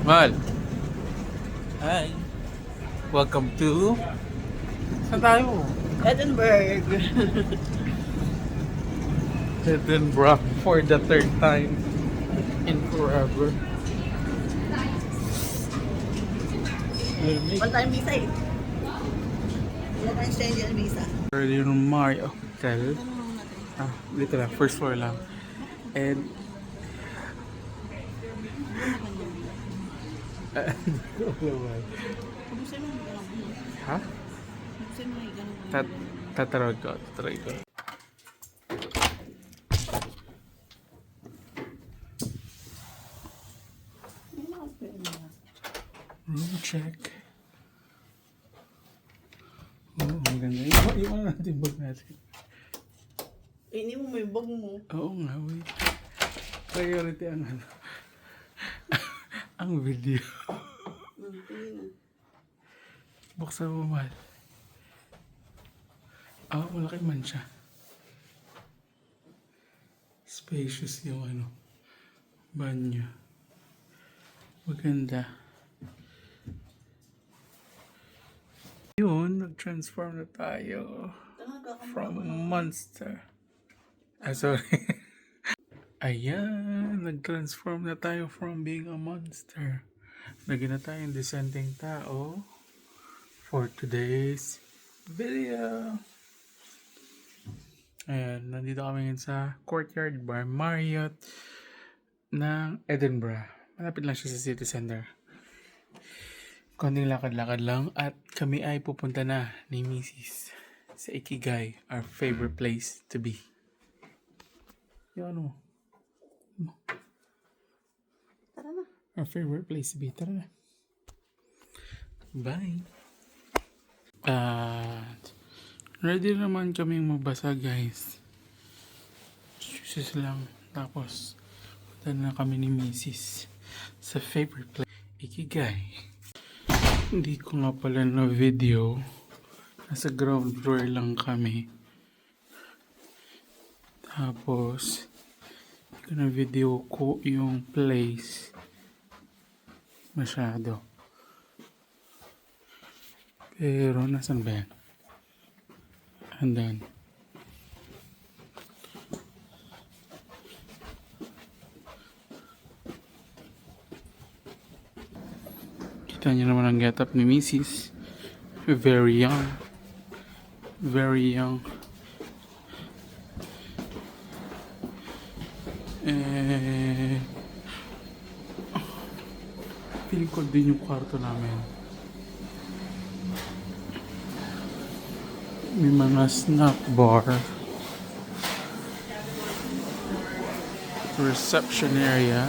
Mal. Hi. Welcome to... Saan tayo? Edinburgh. Edinburgh for the third time in forever. One time visa eh. Wala tayong Schengen visa. Early room Mario Hotel. Dito lang. First floor lang. And... Kamusta mo yung ganun? Ha? Kamusta mo yung ganun? Tatawag ko. Room check. Oh, ang ganda. Yung ano natin, bag natin. Ini mo may bag mo. Oo nga, wait. Priority ang ano. Ang video. Buksan mo, Mal. Malaki man siya. Spacious yung ano. Banyo. Maganda. Yun, nag-transform na tayo. From monster. Sorry. Ayan, nag-transform na tayo from being a monster. Naging na tayong dissenting tao for today's video. Ayan, nandito kami ngayon sa Courtyard Bar Marriott ng Edinburgh. Malapit lang siya sa city center. Konting lakad-lakad lang at kami ay pupunta na ni Mrs. sa Ikigai, our favorite place to be. Yung ano? Tara na. Our favorite place to be. Tara na. Bye. At ready naman kaming mabasa, guys. Shoes lang. Tapos punta na kami ni Mrs. sa favorite place, Ikigai. Hindi ko nga pala na video. Nasa ground floor lang kami. Tapos hindi ko na video ko yung place masyado. Pero nasan ba yan? Andan. Kita niyo naman ang get up ni Mrs. Very young. Very young. Feeling ko din yung kwarto namin. May mga snack bar. Reception area.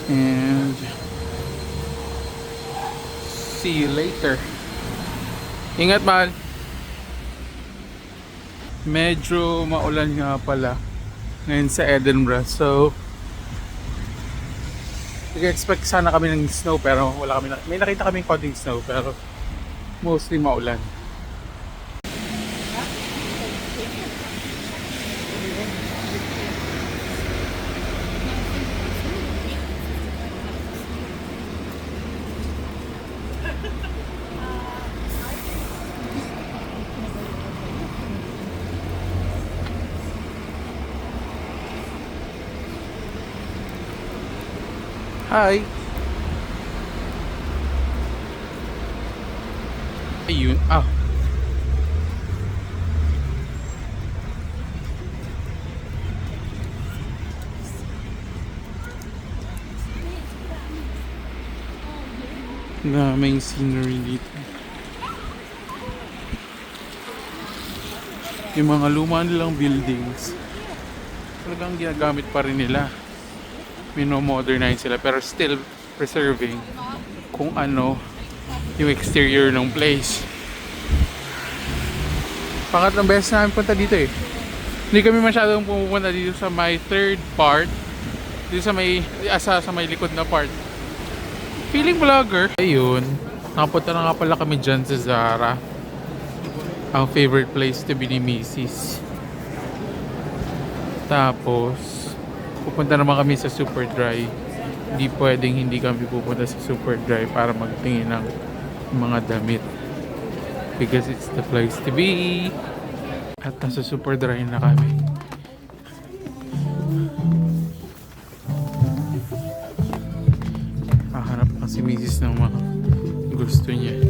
And see you later. Ingat, mahal. Medyo maulan nga pala ngayon sa Edinburgh. So nag-expect sana kami ng snow pero wala kami may nakita kaming konting snow pero mostly maulan. Hi! Ayun. Daming scenery dito. Yung mga luma nilang buildings talagang ginagamit pa rin nila. Mino-modernize sila pero still preserving kung ano yung exterior ng place. Pangatlong beses namin punta dito eh. Hindi kami masyadong pupunta dito sa may third part. Dito sa may likod na part. Feeling vlogger. Ayun. Nakapunta na nga pala kami dyan sa Zara. Ang favorite place to be ni Mrs. Tapos, pupunta naman kami sa Super Dry. Hindi pwedeng hindi kami pupunta sa Super Dry para magtingin ng mga damit. Because it's the place to be. At nasa Super Dry na kami. Hahanap pa si Mrs. ng mga gusto niya.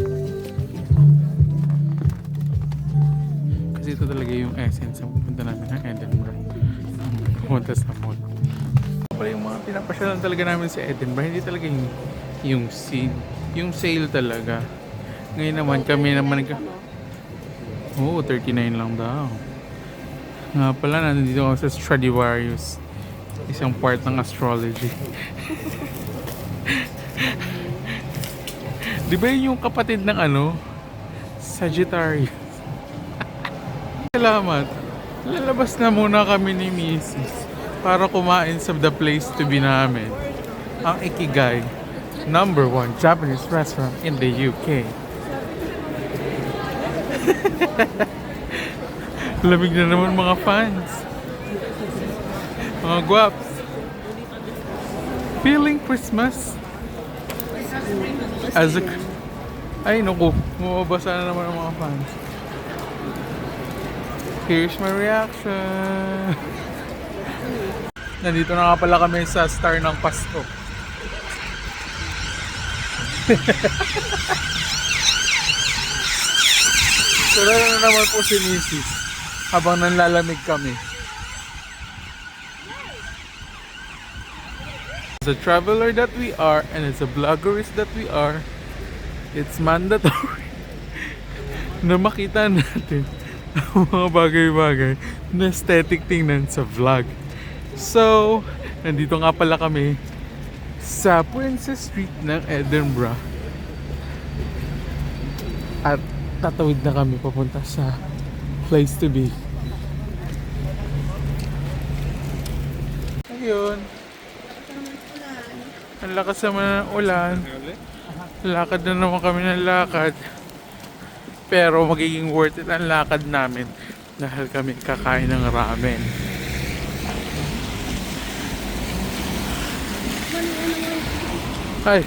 Kasi ito talaga yung essence ng pupunta namin ng Edinburgh. Pumunta sa mall. Pala yung mga pinapasyalan talaga namin sa Edinburgh, hindi talaga yung scene, yung sale talaga. Ngayon naman kami naman Oo, 39 lang daw. Nga pala, nandito ako sa Stradivarius. Isang part ng astrology. Di ba yun yung kapatid ng Sagittarius? Salamat. Lalabas na muna kami ni Mrs. para kumain sa the place to be namin. Ang Ikigai, #1 Japanese restaurant in the UK. Lamig na naman mga fans. Mga guwaps. Feeling Christmas. Ay naku, mababasa na naman ang mga fans. Here's my reaction. Nandito na nga pala kami sa Star ng Pasko. Sura na naman po si Mrs. habang nanlalamig kami. As a traveler that we are and as a vloggerist that we are, it's mandatory na makita natin ang mga bagay-bagay na aesthetic tingnan sa vlog. So, nandito nga pala kami sa Princess Street ng Edinburgh. At tatawid na kami papunta sa place to be. Ayun. Ang lakas naman ng ulan. Lakad na naman kami ng lakad. Pero magiging worth it ang lakad namin dahil kami kakain ng ramen. Ay,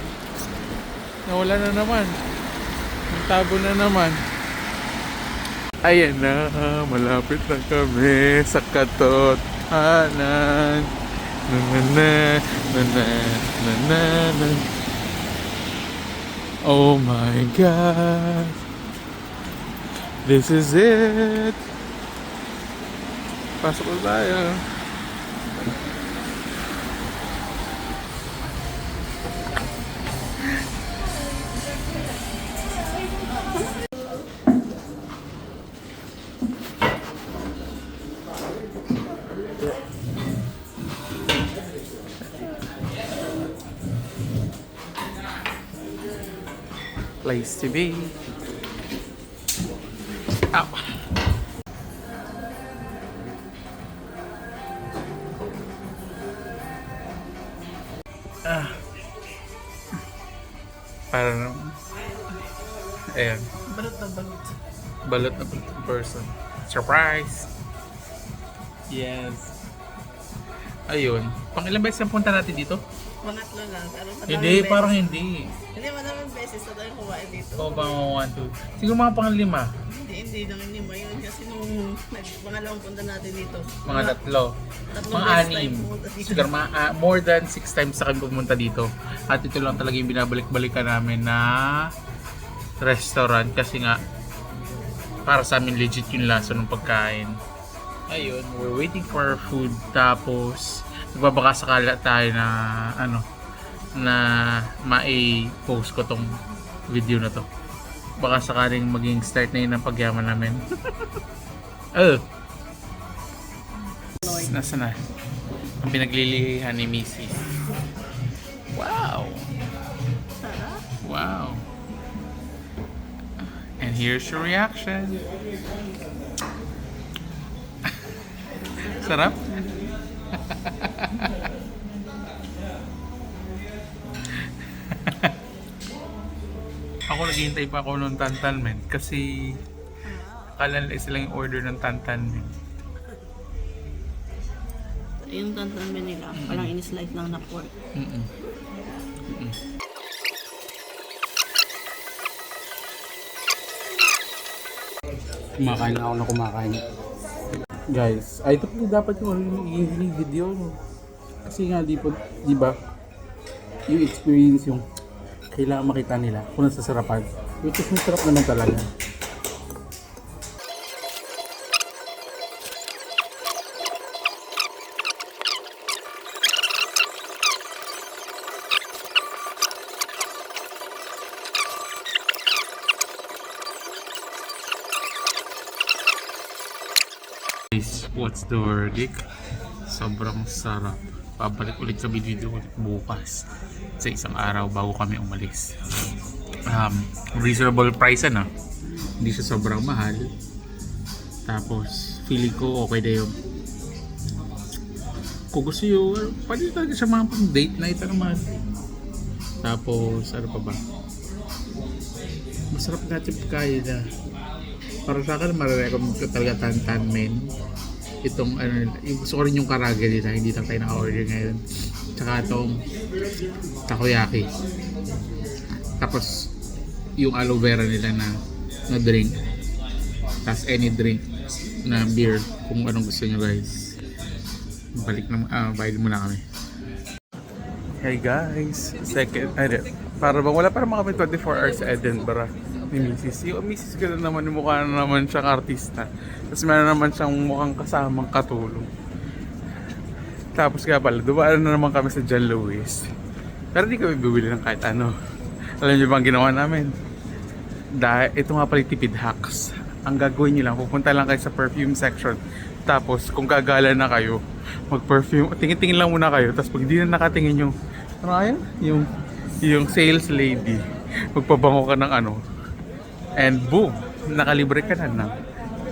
nawala na naman. Tabo na naman. Ayan na, malapit na kami sa katotohanan. Na na na na na na na na. Oh my God, this is it. Pasok na tayo. Place to be. Ow. Para naman. Ayan. Balot na balot. Balot na person. Surprise! Yes. Ayun. Pang ilang beses ang punta natin dito? Pangatlo lang. Pero Hindi, parang hindi. Hindi, madaming beses na tayo kumain dito. O ba mga 1, 2? Siguro mga pang 5. Hindi naman lima yun. Kasi nung pangalawang punta natin dito. Mga 3. Mga 6. Siguro more than 6 times sa kami pumunta dito. At ito lang talaga yung binabalik-balikan namin na restaurant. Kasi nga, para sa amin legit yung lasa ng pagkain. Ayun, we're waiting for our food. Tapos, nagbabaka sakala tayo na na mai-post ko tong video na to. Baka sakaling maging start na yun ang pagyaman namin. Oh! Nasa na? Ang pinaglilihan ni Mrs. Wow! Wow! And here's your reaction. Sarap? Ako naghihintay pa ako ng tantan men kasi akala nila sila yung order ng tantan men. Yung tantan nila, parang in-slice lang na pork. Kumakain ako na kumakain. Guys, ay ito po dapat yung magiging video. No? Kasi nga di ba, yung experience yung kailangan makita nila kung nasasarapan. Which is masarap naman talaga. Guys, what's the verdict? Sobrang sarap. Pabalik ulit sa video ulit bukas sa isang araw bago kami umalis. Reasonable price na. Hindi siya sobrang mahal. Tapos feeling ko okay na yun. Kung gusto nyo, pwede talaga siya mga pang date night naman. Tapos ano pa ba? Masarap natin pagkain na. Para sa akin, marirecommend ko talaga Tantan Men. Itong ano, yung gusto ko rin yung karaga nila, hindi lang tayo naka-order ngayon. Tsaka itong takoyaki. Tapos yung aloe vera nila na drink. Tapos any drink na beer kung anong gusto nyo guys. Balik na, bayad muna kami. Hey guys, para bang wala pa naman kami 24 hours sa Edinburgh ni Mrs. Yung Mrs. ko na naman, mukha na naman siyang artista. Tapos meron naman siyang mukhang kasamang katulong. Tapos kaya pala, dumaan na naman kami sa John Lewis. Pero di kami bibili ng kahit ano. Alam niyo ba ang ginawa namin? Dahil ito nga pala tipid hacks. Ang gagawin niyo lang, pupunta lang kayo sa perfume section. Tapos kung gagala na kayo, mag-perfume, tingin-tingin lang muna kayo. Tapos pag di na nakatingin yung, ano kaya? Yung sales lady, magpabango ka ng ano. And boom, nakalibre ka na ng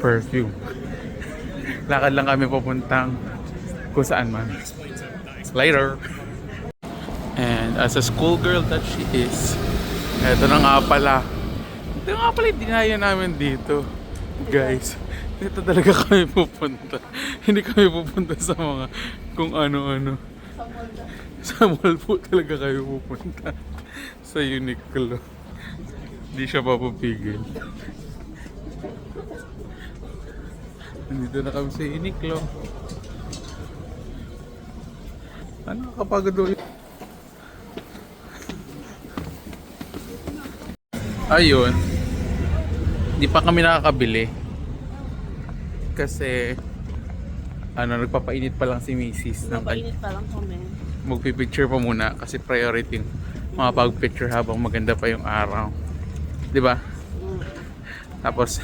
perfume. Lakad lang kami papuntang kung saan man. Later. And as a schoolgirl that she is, eto na nga pala. Ito nga pala yung dinaya namin dito. Guys, dito talaga kami pupunta. Hindi kami pupunta sa mga kung ano-ano. Sa mall po talaga kayo pupunta. Sa Uniqlo. Hindi siya papapigil. Nandito na kami sa Uniqlo. Ano kapagod doon? Ayun. Hindi pa kami nakakabili. Kasi nagpapainit pa lang si Mrs. Napainit pa lang kami. Magpipicture pa muna kasi priority makapag-picture habang maganda pa yung araw. 'Di ba? Tapos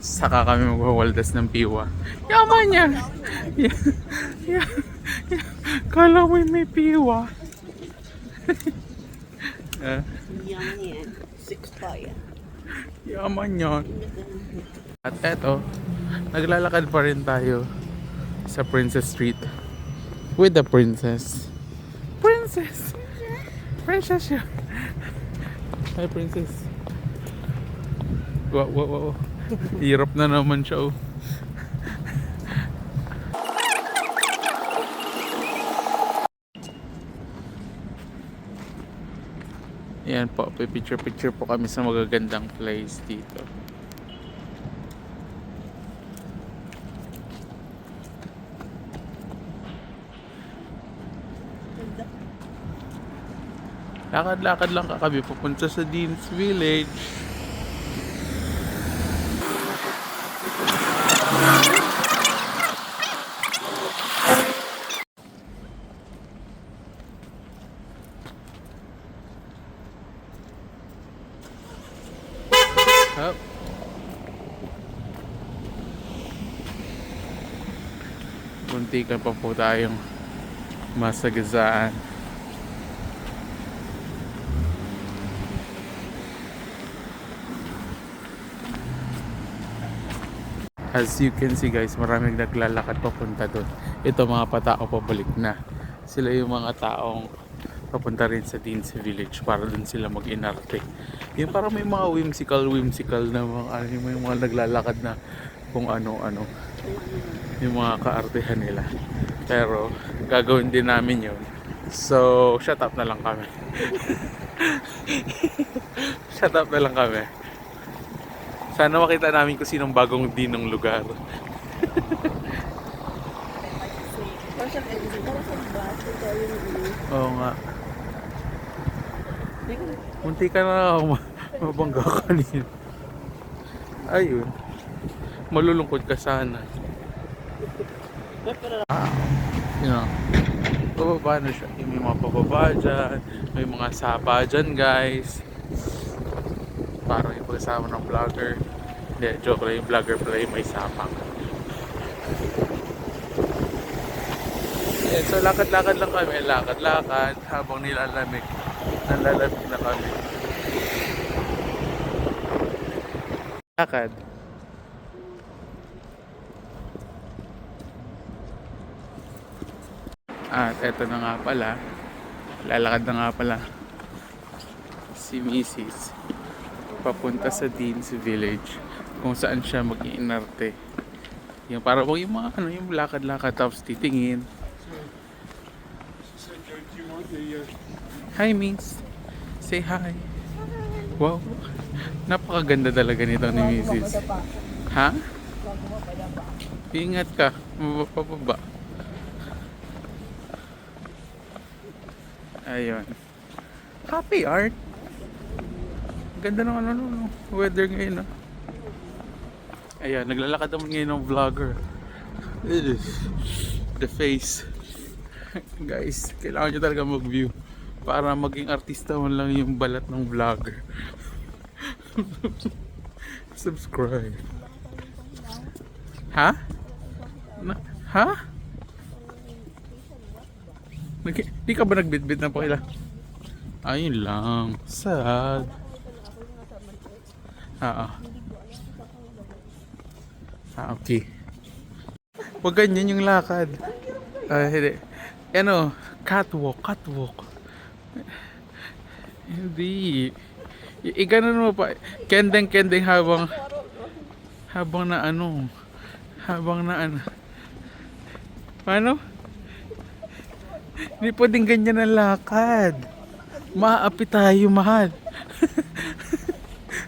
saka kami magwawaldas ng piwa. Yaman niya. Kala mo may piwa. Yaman yan. 6 pa yan. Yaman yun. At eto, naglalakad pa rin tayo sa Princess Street with the princess. Princess! Princess siya. Hi, princess. Wow. Hirap na naman siya, oh. Yan po, picture po kami sa magagandang place dito. Lakad-lakad lang kami pupunta sa Dean's Village. Up. Muntikan pa po tayong masagasaan. As you can see guys, maraming naglalakad papunta doon. Ito mga patao pabalik na. Sila yung mga taong papunta rin sa Dean's Village para doon sila mag-inarte. Yung parang may mga whimsical na mga, yung mga naglalakad na kung ano-ano. Yung mga kaartehan nila. Pero gagawin din namin yun. So, shut up na lang kami. Shut up na lang kami. Sana makita namin kung sinong bagong din ng lugar. Parang sa exit, parang sa bus, ito yung view. Oo nga. Munti ka na ako mabangga kanina. Ayun. Malulungkot ka sana. You know, pababa na siya. May mga pababa dyan. May mga sapa dyan, guys. Parang yung pagkasama ng vlogger. Hindi, joke lang. Yung vlogger pala yung may sapang. Yeah, so lakad-lakad lang kami. Lakad-lakad habang nilalamig. Nalalamig na kami. Lakad. At eto na nga pala. Lalakad na nga pala si Mrs. papunta sa Dean's Village kung saan siya mag-iinarte. Yung para yung mga ano, yung lakad-lakad tapos titingin. Hi Miss. Say hi. Wow. Napakaganda talaga nito ni Mrs. Ha? Ingat ka. Mababa. Ayun. Happy art. Ganda ng ano, weather ngayon, no? Ayan, naglalakad naman ngayon ng vlogger. The face. Guys, kailangan nyo talaga mag-view para maging artista man lang yung balat ng vlogger. Subscribe. Ha? Ha? Di ka ba nagbitbit ng pakila? Ayun lang. Sad. Okay. Huwag ganyan yung lakad. Hindi. Ano, catwalk. Hindi. Iganon mo pa. Kendeng habang na ano. Paano? Hindi pwedeng ganyan ang lakad. Maapi tayo, mahal.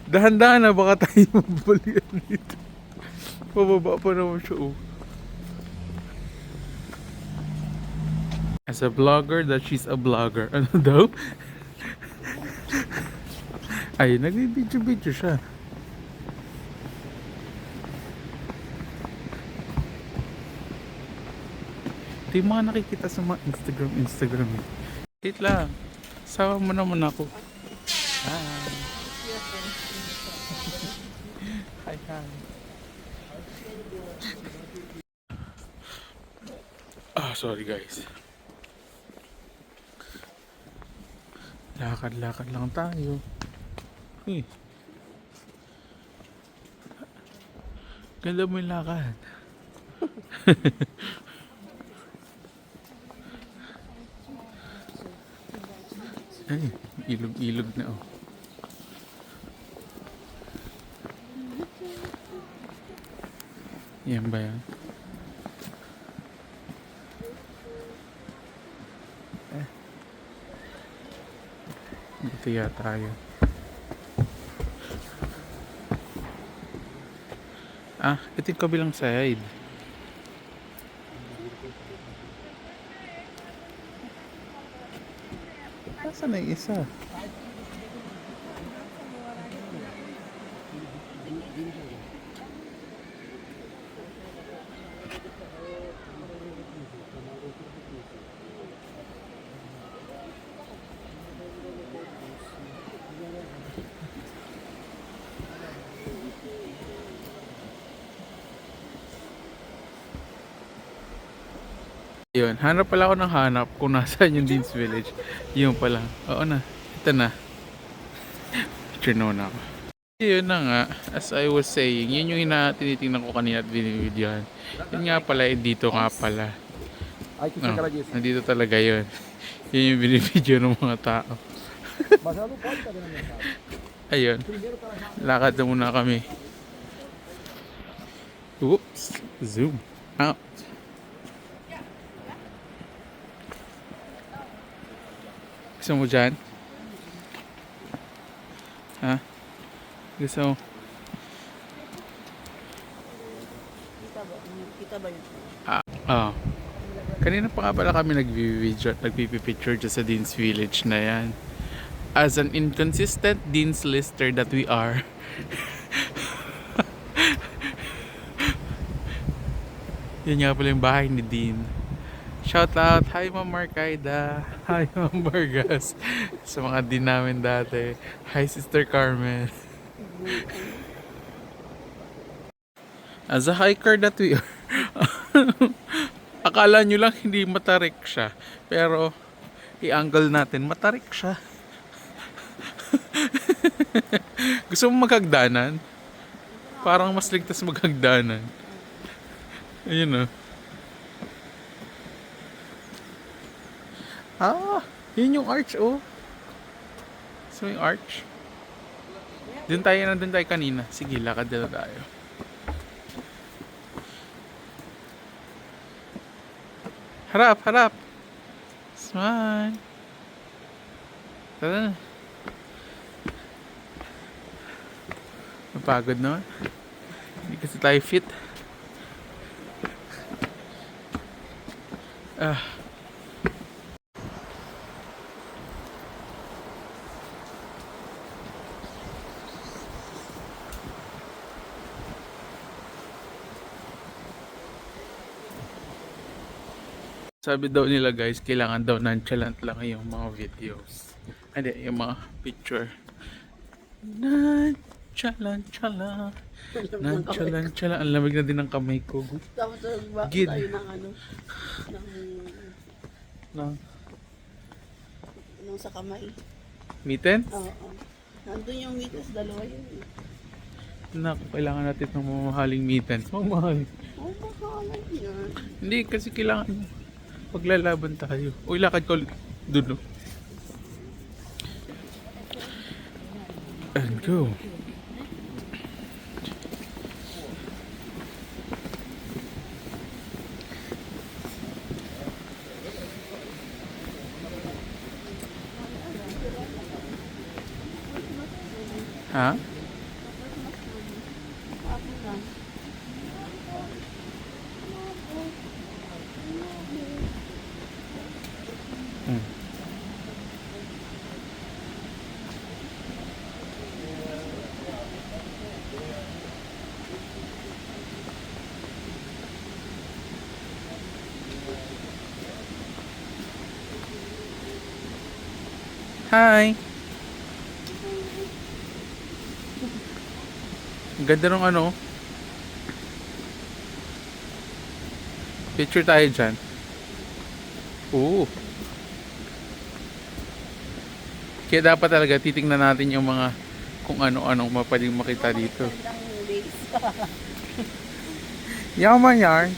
Dahan-dahan na baka tayo mabalian dito. Pababa pa naman siya, oh. As a vlogger, that she's a vlogger. Ano daw? Ay, nag-video siya. Ito yung mga nakikita sa mga Instagram. Wait lang. Sawa mo naman ako. Hi. Sorry guys. Lakad lang tayo. Ganda mo yung lakad. Ay, ilog na, oh. Yan ba yan? Dito yata yun. Ito yung kabilang side. Nasaan na yung isa? Yun, hanap pala ako ng hanap kung nasaan yung Dean's Village. Yun pala. Oo na. Ito na. Picture na ako. Yun na nga, as I was saying, yun yung tinitingnan ko kanina at binibidyohan. Yun nga pala, dito nga pala. Nandito talaga yun. Yun yung binibidyo ng mga tao. Ayun. Lakad na muna kami. Oops. Zoom out. Gusto mo dyan? Ha? Gusto mo? Kita ba yun? Ah. Kanina pa nga pala kami nagvi-video at nagpipicture dyan sa Dean's Village na yan. As an inconsistent Dean's Lister that we are. Yan nga pala yung bahay ni Dean. Shout out, hi Ma'am Marcaida, hi Ma'am Vargas, sa mga Dean namin dati. Hi Sister Carmen. As a hiker that we are, akala nyo lang hindi matarik siya, pero i-angle natin, matarik siya. Gusto mo maghagdanan? Parang mas ligtas maghagdanan. Ayun o. Yun yung arch oh. So yung arch. Doon tayo kanina. Sige, lakad na tayo. Harap, harap. Smile. Tara na. Napagod naman. Hindi kasi tayo fit. Sabi daw nila guys, kailangan daw nonchalant lang yung mga videos. Hindi, yung mga picture. Nonchalant. Ang lamig na din ng kamay ko. Tapos Gid. tayo ng ano, nung sa kamay. Mittens? Oo. Nandun yung mittens, dalawa yun. Naku, kailangan natin ng mamahaling mittens. Mamahal. Oh, makakalay yan. Hindi, kasi kailangan paglalaban tayo. Uy, lakad ko ulit. Doon, no? And go. Ha? Hi! Ang ganda ng ano. Picture tayo dyan. Oo. Kaya dapat talaga titingnan natin yung mga kung ano-anong pwedeng makita dito. Yaman yarn.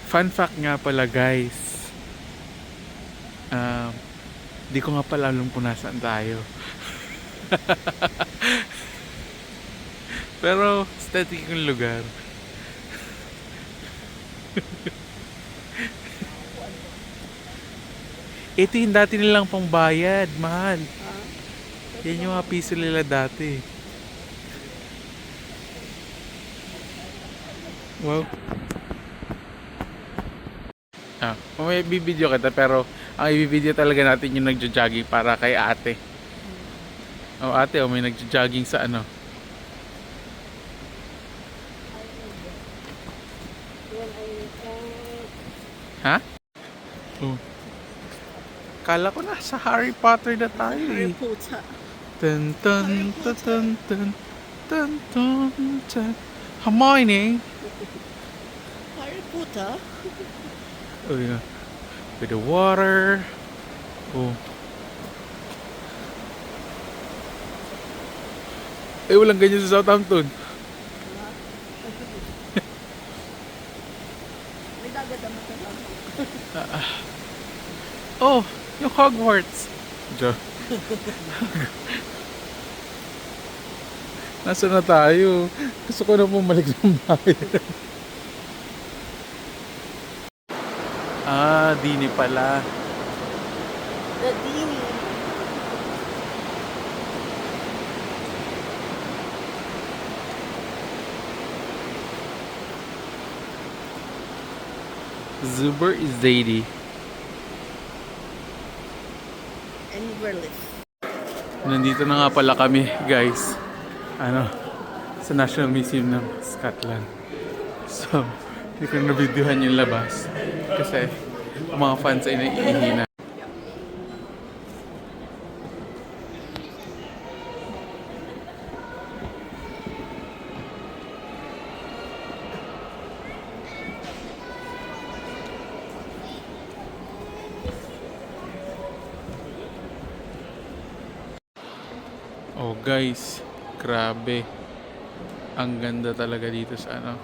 Fun fact nga pala guys. Di ko nga pala alam kung nasaan tayo. Pero aesthetic yung lugar. Ito yung dati nilang pangbayad, mahal. Yan yung mga piso nila dati. Wow. May bibideo kita pero ang ibibideo talaga natin yung nagjo-jogging para kay ate. Ate, may nagjo-jogging sa ano. Ha? Kala ko na sa Harry Potter na tayo eh. Puta. Dun dun dun dun dun dun dun dun. Hermione. Harry Potter? Oh yeah. With the water. Oh. Walang ganyan sa Southampton. May dagat naman sa lang. Oh, yung Hogwarts. Nasaan na tayo? Gusto ko na bumalik ng bahay. Ah, dini pala. The Dini. Zuber is Zadie. And Berlin. Nandito na nga pala kami, guys. Ano, sa National Museum ng Scotland. So, hindi ko na videohan yung labas. Kasi, mga fans ay naiihina. Oh guys, grabe. Ang ganda talaga dito sa ano,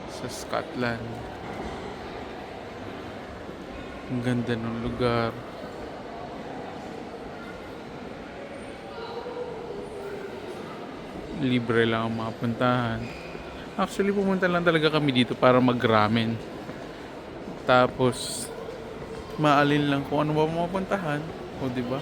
sa Scotland. Ang ganda ng lugar. Libre lang ang mga puntahan. Actually, pumunta lang talaga kami dito para mag-ramen. Tapos, maalin lang kung ano ba mga puntahan. O, di ba?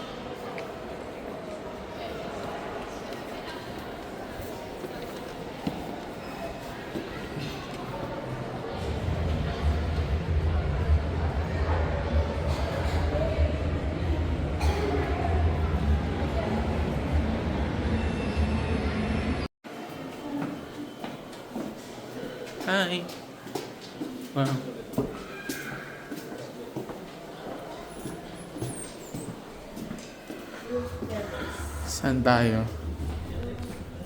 Hi! Wow. Saan tayo?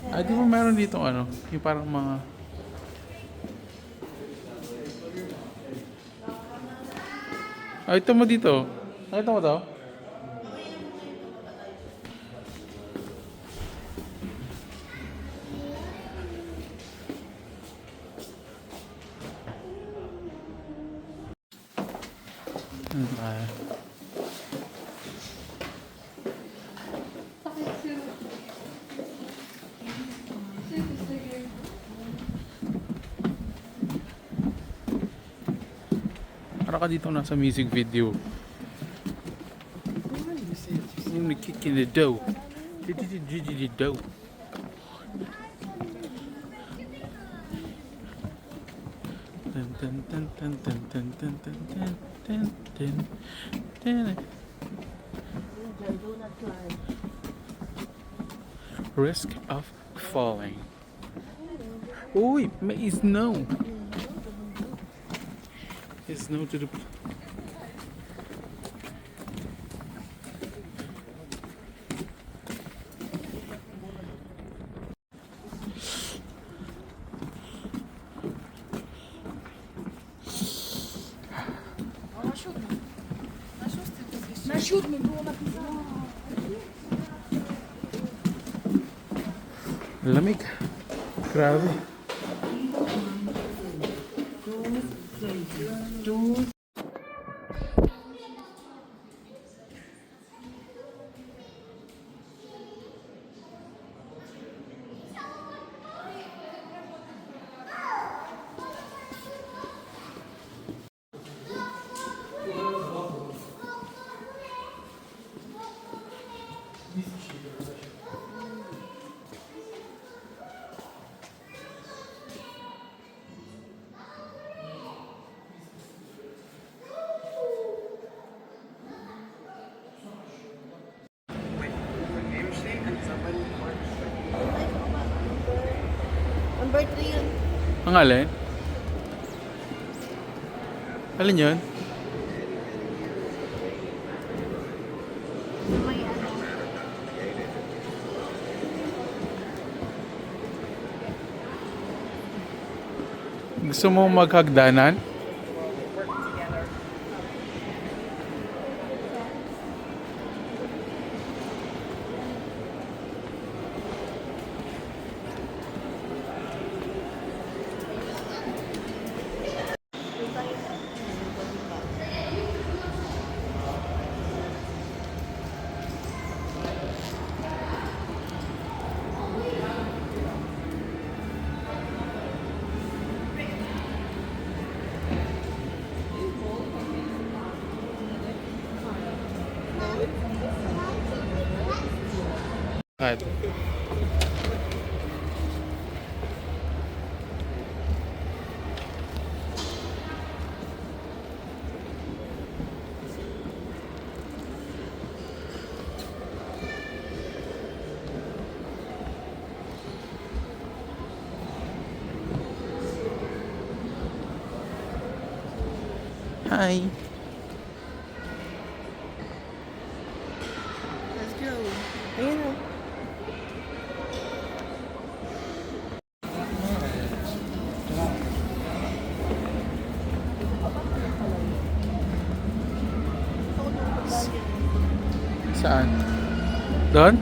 Ah, di ba meron dito ano? Yung parang mga... Ah, ito mo dito. Nakita mo to? Ano tayo? Para ka dito nasa music video. Yung nag-kick in the dough. The dough. Dun, dun, dun, dun, dun, dun, dun, dun, dun, dun, dun, dun. Do not climb. Risk of falling. Uy, may snow. Snow to the... На siódmym było napisane. Lamig. Grabe. Number 3 yun. Ang alin? Alin yun? May ano. Gusto mo maghagdanan? lakad. Hi. Let's go. Ayun o. Saan? Doon?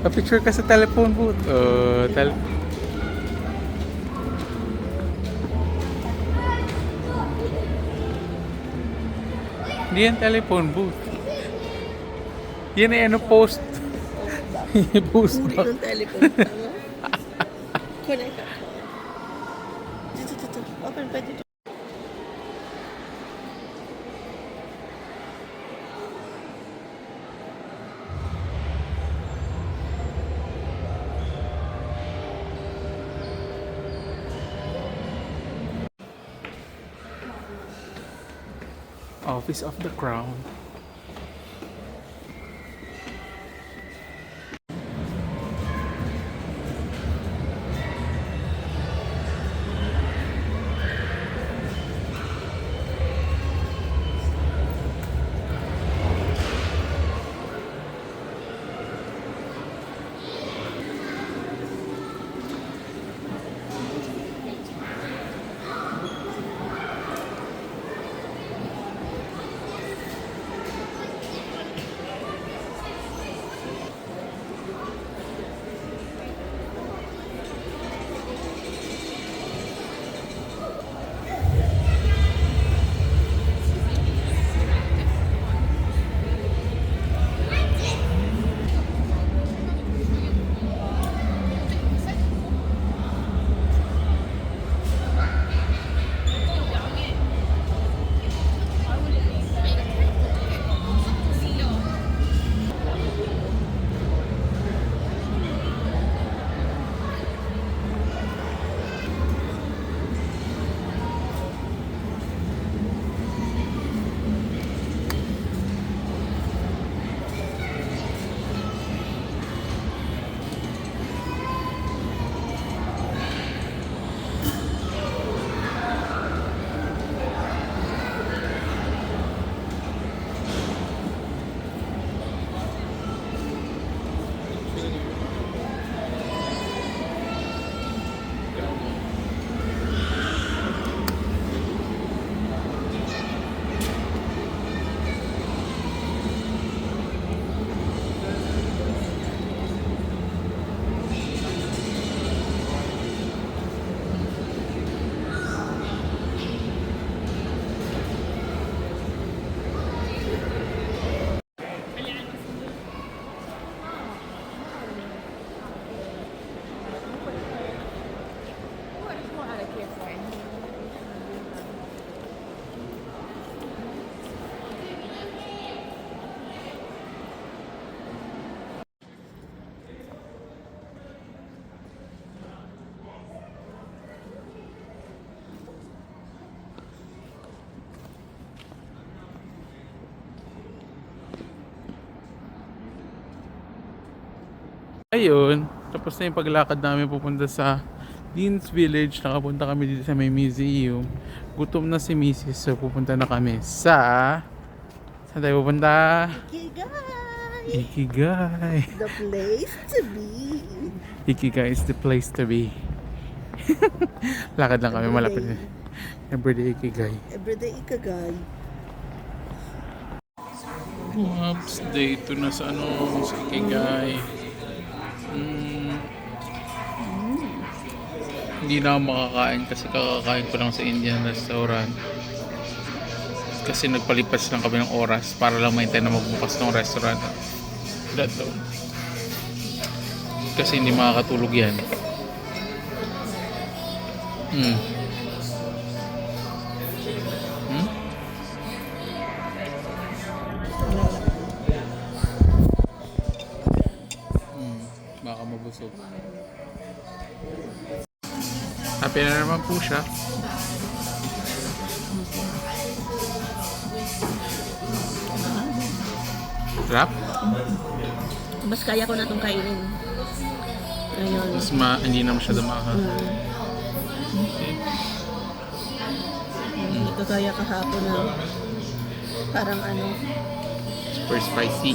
Pa-picture ka sa telephone booth. Hindi yan telephone booth. Yan ay ano, post. Post Uri ba? ng telecom. Tama? Connect ako. Dito. Open pa dito. Office of the Crown. Ayun, tapos na yung paglakad namin pupunta sa Dean's Village. Nakapunta kami dito sa may museum. Gutom na si Mrs. So pupunta na kami sa... Saan tayo pupunta? Ikigai! Ikigai. The place to be. Ikigai is the place to be. Lakad lang kami malapit na. Everyday Ikigai. Everyday Ikigai. Oops, day 2 na sa ano, sa Ikigai. Hindi na ako makakain kasi kakakain ko lang sa Indian restaurant. Kasi nagpalipas lang kami ng oras para lang maintay na magbukas ng restaurant. Dato. Kasi hindi makakatulog yan. busog. Happy na naman po siya. Sarap? Mas kaya ko na itong kainin. Ngayon. Mas hindi na masyado mahal. Hindi ko kaya kahapon na parang ano. Super spicy.